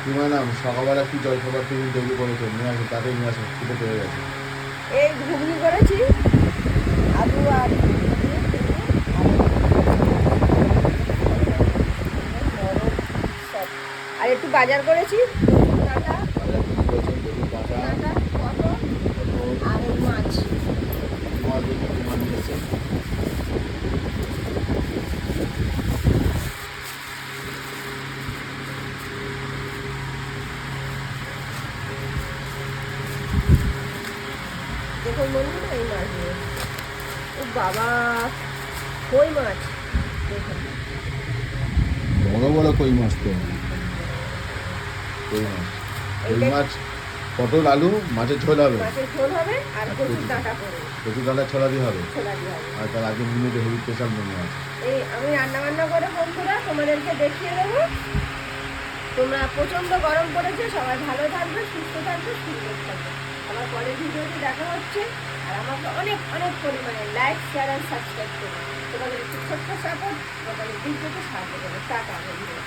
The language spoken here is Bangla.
কি মানে সকালবেলা কি জলখাবার টিফিন তৈরি করেছো নিয়ে আসো, তাতেই নিয়ে আসো, খেতে পেয়ে গেছে। এই ঘুগনি করেছি, আলু আর আর একটু বাজার করেছি, রসুন ডাঁটা, বাজার কি করেছেন? বেগুন ডাঁটা, ডাঁটা, পটল পটল, আর এই মাছ। কি মাছ দেখি, কি মাছ নিয়ে এসছেন? দেখুন বন্ধুরা, এই মাছ নিয়ে এসেছি। ও বাবা, কই মাছ দেখুন। বড় বড় কই মাছ তো, কই মাছ। কই এইটা মাছ, পটল আলু মাছের ঝোল হবে, মাছের ঝোল হবে আর আর কচুর কচু ডাঁটা করবো, কচু ডাঁটা ছড়া দিয়ে হবে। ছোলা দিয়ে হবে। আর তার আগে মেনুতে হেভি স্পেশাল মেনু আছে। এই আমি রান্না বান্না করে বন্ধুরা তোমাদেরকে দেখিয়ে দেবো। তোমরা, প্রচন্ড গরম পড়েছে, সবাই ভালো থাকবে, সুস্থ থাকবে, সুন্দর থাকবে। আমার পরের ভিডিওটি দেখা হচ্ছে। আর আমাকে অনেক অনেক পরিমাণে লাইক, শেয়ার আর সাবস্ক্রাইব করবে। তোমাদের একটু ছোট্ট সাপোর্ট তোমাদের ভিডিওতে সাহায্য করবে। টাটা বন্ধুরা।